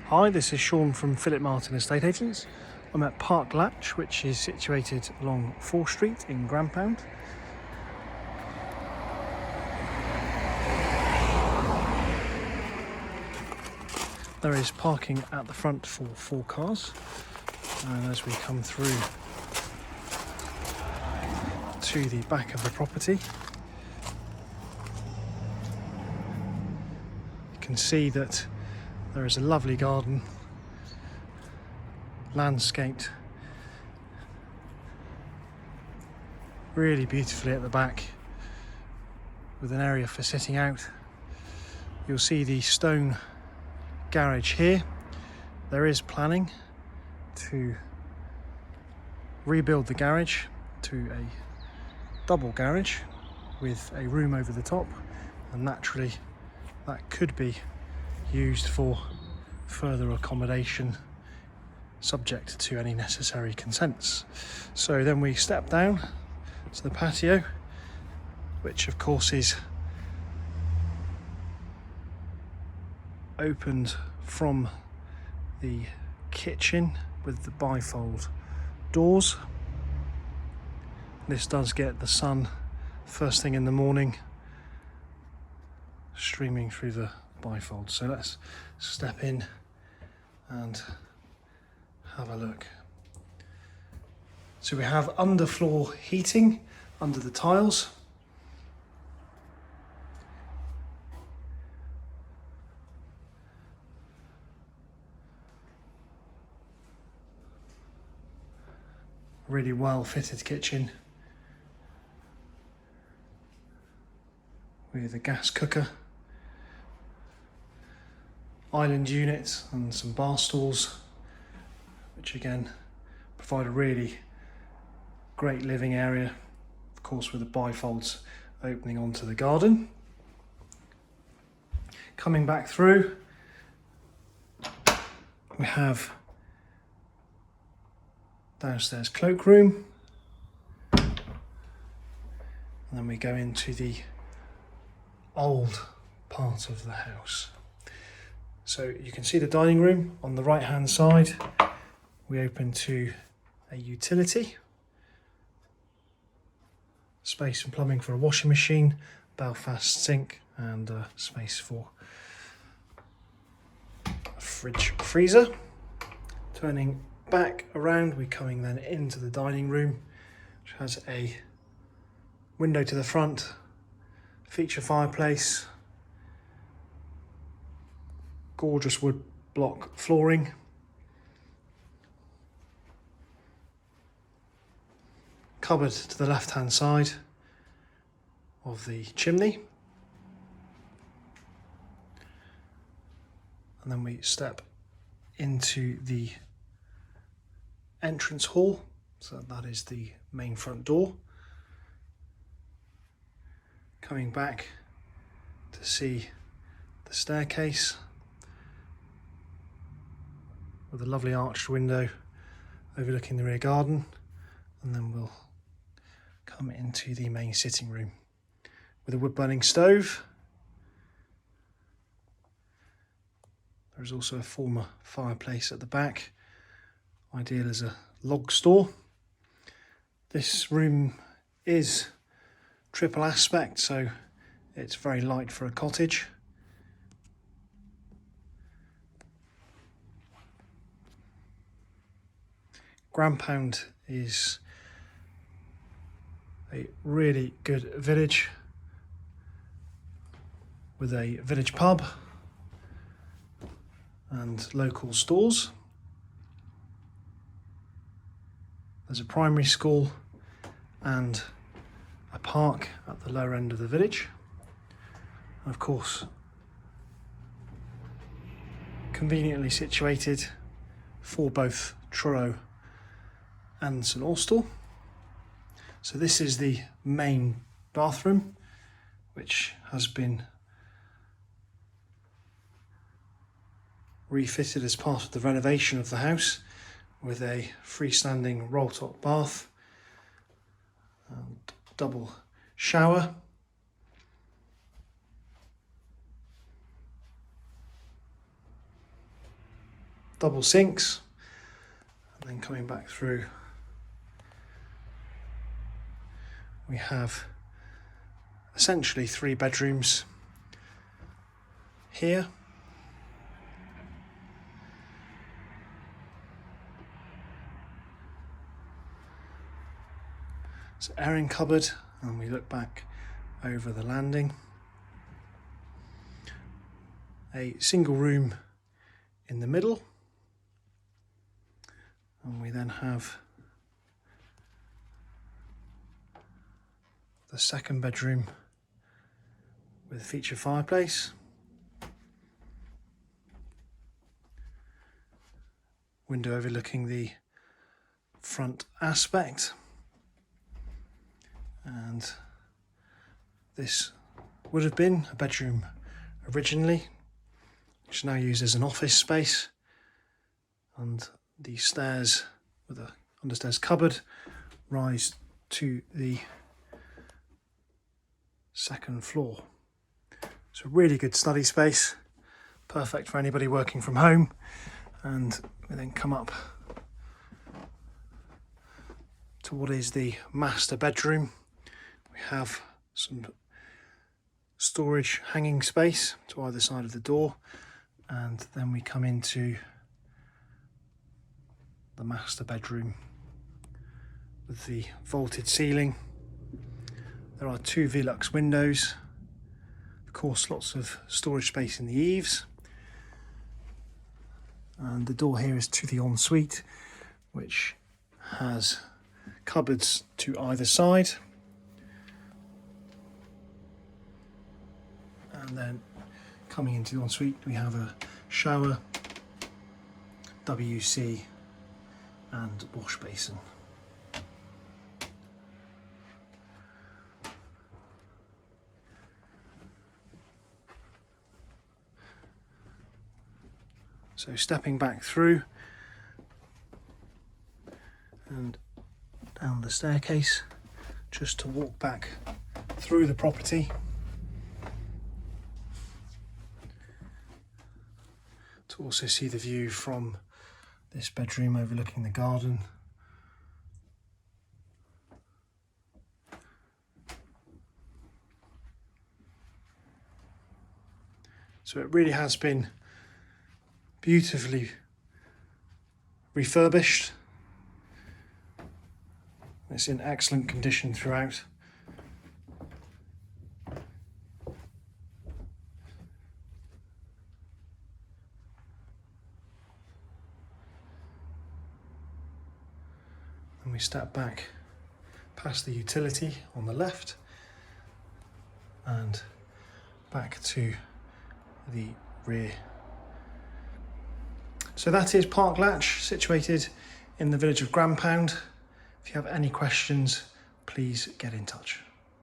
Hi, this is Sean from Philip Martin Estate Agents. I'm at Park Latch, which is situated along 4th Street in Grampound. There is parking at the front for 4 cars, and as we come through to the back of the property, you can see that there is a lovely garden, landscaped really beautifully at the back, with an area for sitting out. You'll see the stone garage here. There is planning to rebuild the garage to a double garage with a room over the top, and naturally that could be used for further accommodation subject to any necessary consents. So then we step down to the patio, which of course is opened from the kitchen with the bifold doors. This does get the sun first thing in the morning streaming through the bifold. So let's step in and have a look. So we have underfloor heating under the tiles. Really well fitted kitchen with a gas cooker, island units and some bar stools, which again provide a really great living area, of course with the bifolds opening onto the garden. Coming back through, we have downstairs cloakroom, and then we go into the old part of the house. So you can see the dining room on the right hand side. We open to a utility, space and plumbing for a washing machine, Belfast sink, and space for a fridge freezer. Turning back around, we're coming then into the dining room, which has a window to the front, feature fireplace, gorgeous wood block flooring, cupboard to the left hand side of the chimney, and then we step into the entrance hall. So that is the main front door. Coming back to see the staircase with a lovely arched window overlooking the rear garden, and then we'll come into the main sitting room with a wood burning stove. There is also a former fireplace at the back, ideal as a log store. This room is triple aspect, so it's very light for a cottage. Grampound is a really good village with a village pub and local stores. There's a primary school and a park at the lower end of the village. And of course, conveniently situated for both Truro and St Austell. So this is the main bathroom, which has been refitted as part of the renovation of the house with a freestanding roll-top bath and double shower. double sinks, and then coming back through we have essentially 3 bedrooms here. So airing cupboard, and we look back over the landing. A single room in the middle, and we then have the second bedroom with a feature fireplace, window overlooking the front aspect, and this would have been a bedroom originally, which is now used as an office space, and the stairs with a understairs cupboard rise to the second floor. So really good study space, perfect for anybody working from home. And we then come up to what is the master bedroom. We have some storage hanging space to either side of the door, and then we come into the master bedroom with the vaulted ceiling. There are 2 Velux windows, of course lots of storage space in the eaves, and the door here is to the ensuite, which has cupboards to either side. And then coming into the ensuite we have a shower, WC and wash basin. So stepping back through and down the staircase just to walk back through the property to also see the view from this bedroom overlooking the garden. So it really has been beautifully refurbished. It's in excellent condition throughout. And we step back past the utility on the left and back to the rear. So that is Park Latch, situated in the village of Grampound. If you have any questions, please get in touch.